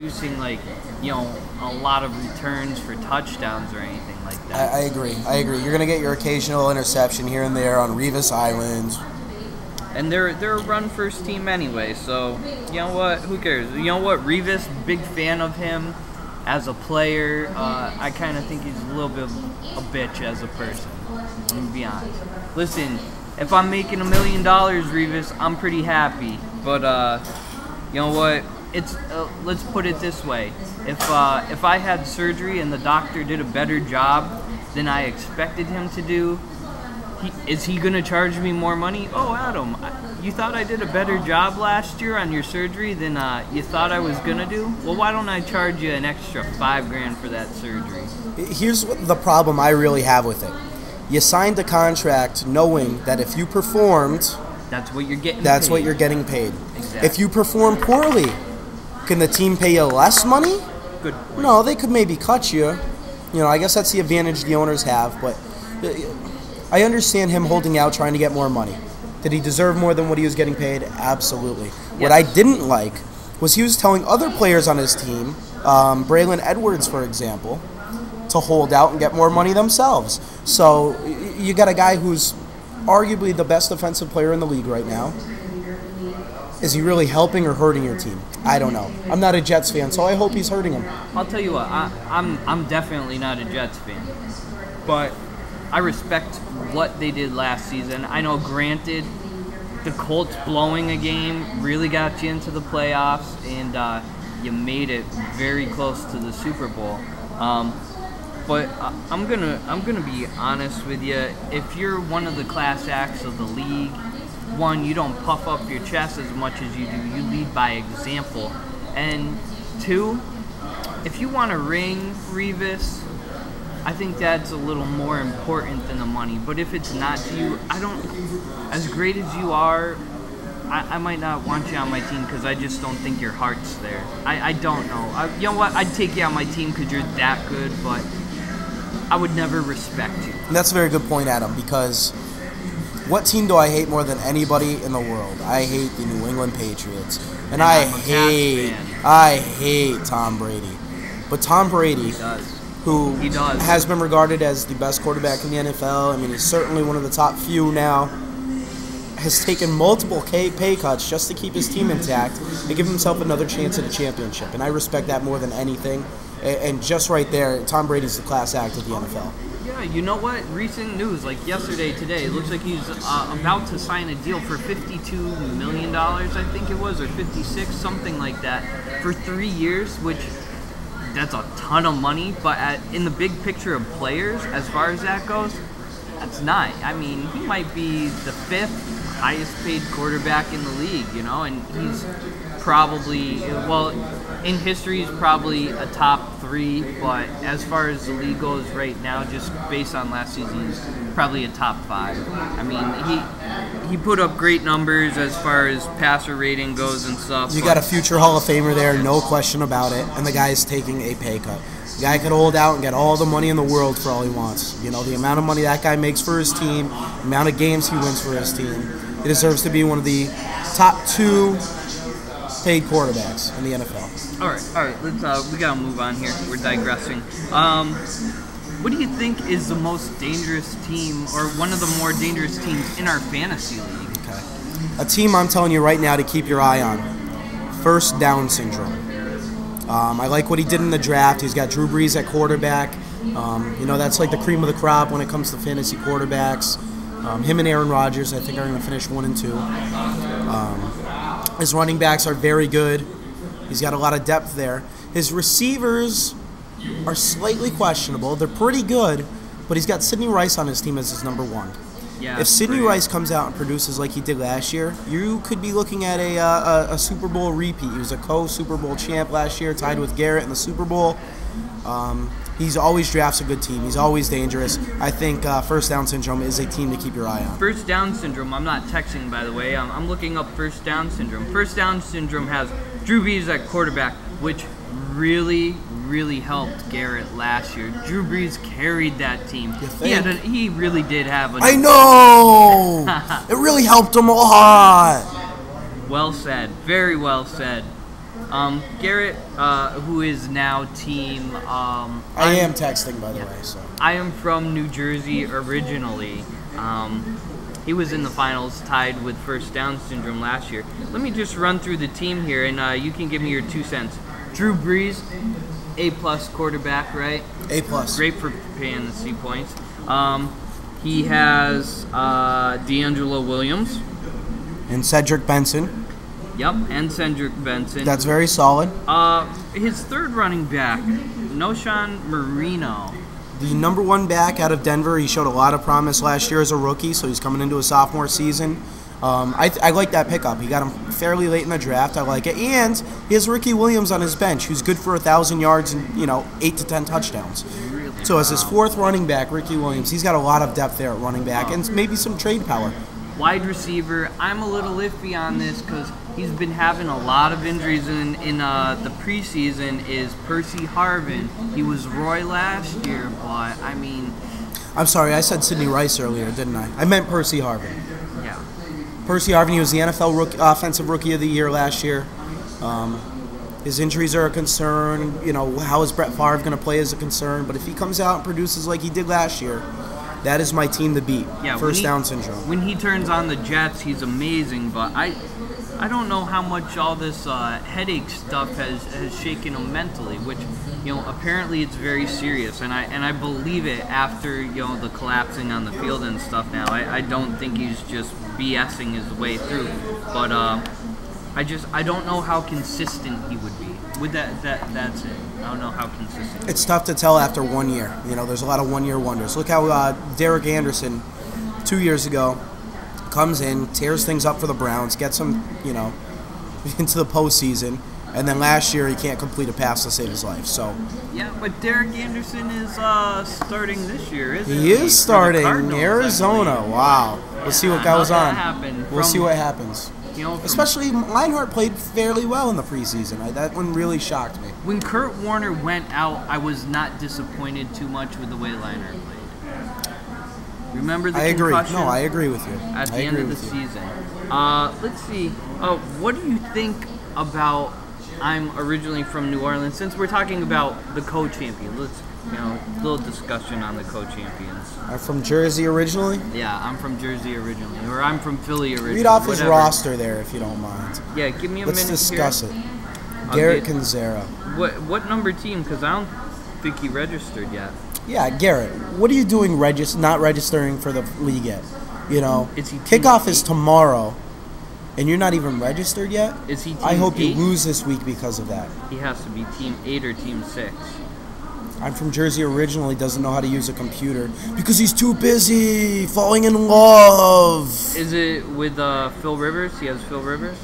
producing a lot of returns for touchdowns or anything like that. I agree. You're gonna get your occasional interception here and there on Revis Island. And they're a run first team anyway, so you know what? Who cares? You know what? Revis, big fan of him as a player. I kind of think he's a little bit of a bitch as a person. I'm gonna be honest. Listen, if I'm making $1 million, Revis, I'm pretty happy. But you know what? It's let's put it this way: if I had surgery and the doctor did a better job than I expected him to do, is he gonna charge me more money? Oh, Adam, you thought I did a better job last year on your surgery than you thought I was gonna do? Well, why don't I charge you an extra $5,000 for that surgery? Here's the problem I really have with it. You signed a contract knowing that if you performed, that's what you're getting. That's paid. what you're getting paid. Exactly. If you perform poorly, can the team pay you less money? Good point. No, they could maybe cut you. You know, I guess that's the advantage the owners have, but I understand him holding out trying to get more money. Did he deserve more than what he was getting paid? Absolutely. Yes. What I didn't like was he was telling other players on his team, Braylon Edwards, for example, to hold out and get more money themselves. So you got a guy who's arguably the best defensive player in the league right now. Is he really helping or hurting your team? I don't know. I'm not a Jets fan, so I hope he's hurting them. I'll tell you what, I'm definitely not a Jets fan, but I respect what they did last season. I know, granted, the Colts blowing a game really got you into the playoffs, and you made it very close to the Super Bowl. But I'm gonna be honest with you. If you're one of the class acts of the league, one, you don't puff up your chest as much as you do. You lead by example. And two, if you want to ring, Revis, I think that's a little more important than the money. But if it's not to you, as great as you are, I might not want you on my team because I just don't think your heart's there. I don't know. You know what? I'd take you on my team because you're that good, but I would never respect you. And that's a very good point, Adam, because what team do I hate more than anybody in the world? I hate the New England Patriots. And I hate Tom Brady. But Tom Brady, who has been regarded as the best quarterback in the NFL, I mean, he's certainly one of the top few now, has taken multiple pay cuts just to keep his team intact and give himself another chance at a championship. And I respect that more than anything. And just right there, Tom Brady's the class act of the NFL. Yeah, you know what? Recent news, like yesterday, today, it looks like he's about to sign a deal for $52 million, I think it was, or 56, something like that, for 3 years, which that's a ton of money. But in the big picture of players, as far as that goes, that's not. I mean, he might be the 5th highest paid quarterback in the league, you know, and he's probably, well, in history, he's probably a top 3, but as far as the league goes right now, just based on last season, he's probably a top 5. I mean, he put up great numbers as far as passer rating goes and stuff. You got a future Hall of Famer there, no question about it, and the guy is taking a pay cut. The guy could hold out and get all the money in the world for all he wants. You know, the amount of money that guy makes for his team, the amount of games he wins for his team, he deserves to be one of the top 2 paid quarterbacks in the NFL. All right. Let's we gotta move on here. We're digressing. What do you think is the most dangerous team, or one of the more dangerous teams in our fantasy league? Okay, a team I'm telling you right now to keep your eye on: First Down Syndrome. I like what he did in the draft. He's got Drew Brees at quarterback. You know, that's like the cream of the crop when it comes to fantasy quarterbacks. Him and Aaron Rodgers, I think, are going to finish 1 and 2. His running backs are very good. He's got a lot of depth there. His receivers are slightly questionable. They're pretty good, but he's got Sidney Rice on his team as his number 1. Yeah, if Sidney Rice comes out and produces like he did last year, you could be looking at a Super Bowl repeat. He was a co-Super Bowl champ last year, tied with Garrett in the Super Bowl. He's always drafts a good team. He's always dangerous. I think First Down Syndrome is a team to keep your eye on. First Down Syndrome, I'm not texting, by the way. I'm looking up First Down Syndrome. First Down Syndrome has Drew Brees at quarterback, which really helped Garrett last year. Drew Brees carried that team. He really did have a... I know! It really helped him a lot. Well said. Very well said. Garrett, who is now team. I am texting, by the way. So I am from New Jersey originally. He was in the finals, tied with first Down syndrome last year. Let me just run through the team here, and you can give me your 2 cents. Drew Brees, A+ quarterback, right? A+. Great for fantasy points. He has D'Angelo Williams. And Cedric Benson. Yep, and Cedric Benson. That's very solid. His third running back, Noshan Marino. The number 1 back out of Denver. He showed a lot of promise last year as a rookie, so he's coming into a sophomore season. I like that pickup. He got him fairly late in the draft. I like it. And he has Ricky Williams on his bench, who's good for 1,000 yards and 8 to 10 touchdowns. Really? So as his 4th running back, Ricky Williams, he's got a lot of depth there at running back and maybe some trade power. Wide receiver, I'm a little iffy on this because he's been having a lot of injuries in the preseason. Is Percy Harvin. He was Roy last year, but I mean... I'm sorry, I said Sidney Rice earlier, didn't I? I meant Percy Harvin. Yeah. Percy Harvin, he was the NFL Offensive Rookie of the Year last year. His injuries are a concern. How is Brett Favre going to play is a concern. But if he comes out and produces like he did last year, that is my team to beat. Yeah, first Down syndrome. When he turns on the Jets, he's amazing. But I don't know how much all this headache stuff has shaken him mentally. Which apparently it's very serious, and I believe it after the collapsing on the field and stuff. Now I don't think he's just BSing his way through. But I don't know how consistent he would be. With that's it. I don't know how consistent. It's tough to tell after 1 year. There's a lot of 1-year wonders. Look how Derek Anderson, 2 years ago, comes in, tears things up for the Browns, gets them, into the postseason, and then last year he can't complete a pass to save his life. So yeah, but Derek Anderson is starting this year, isn't he? He is starting Arizona. Wow. We'll see what goes on. We'll see what happens. Especially Leinart played fairly well in the preseason. That one really shocked me. When Kurt Warner went out, I was not disappointed too much with the way Leinart played. Remember the concussion? No, I agree with you. At the end of the season. Let's see. What do you think about I'm originally from New Orleans? Since we're talking about the co-champion, let's little discussion on the co-champions. I'm from Jersey originally? Yeah, I'm from Jersey originally. Or I'm from Philly originally. Read off his roster there if you don't mind. Yeah, give me a minute. Let's discuss it. Garrett Canzera. What number team? Because I don't think he registered yet. Yeah, Garrett, what are you doing not registering for the league yet? Kickoff is tomorrow, and you're not even registered yet? Is he team I hope 8? you lose this week because of that. He has to be team 8 or team 6. I'm from Jersey originally, doesn't know how to use a computer because he's too busy falling in love. Is it with Phil Rivers? He has Phil Rivers?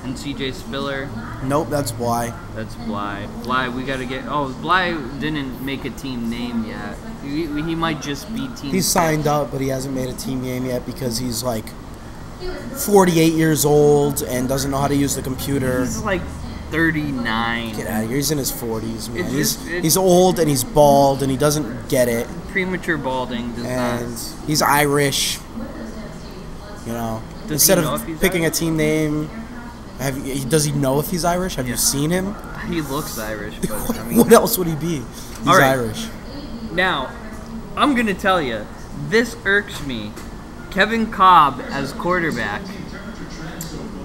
And CJ Spiller? Nope, that's Bly. That's Bly. Bly, we got to get... Oh, Bly didn't make a team name yet. He might just be team... He's signed up, but he hasn't made a team name yet because he's like 48 years old and doesn't know how to use the computer. He's like 39. Get out of here. He's in his 40s, man. He's old and he's bald and he doesn't get it. Premature balding does and not. He's Irish. Instead of picking a team name, does he know if he's Irish? Have you seen him? He looks Irish. But, what else would he be? He's Irish. Now, I'm going to tell you, this irks me. Kevin Cobb as quarterback.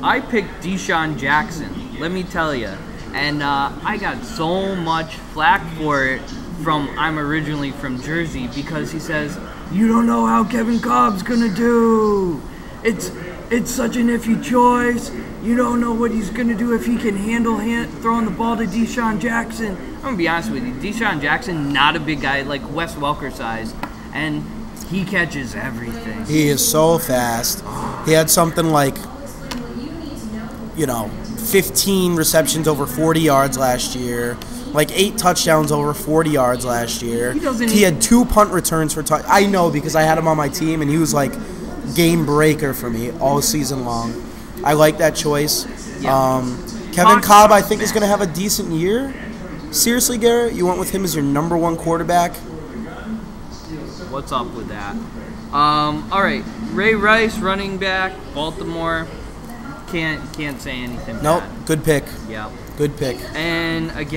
I picked Deshaun Jackson, let me tell you. And I got so much flack for it from I'm originally from Jersey because he says, you don't know how Kevin Cobb's going to do. It's such an iffy choice. You don't know what he's going to do if he can handle throwing the ball to Deshaun Jackson. I'm going to be honest with you. Deshaun Jackson, not a big guy, like Wes Welker size. And he catches everything. He is so fast. He had something like, 15 receptions over 40 yards last year. Like 8 touchdowns over 40 yards last year. He had 2 punt returns for touch. I know because I had him on my team, and he was like game breaker for me all season long. I like that choice. Yeah. Kevin Cobb, I think, is going to have a decent year. Seriously, Garrett, you went with him as your number 1 quarterback? What's up with that? All right, Ray Rice, running back, Baltimore. Can't say anything Nope. bad. Good pick. Yeah. Good pick. And again.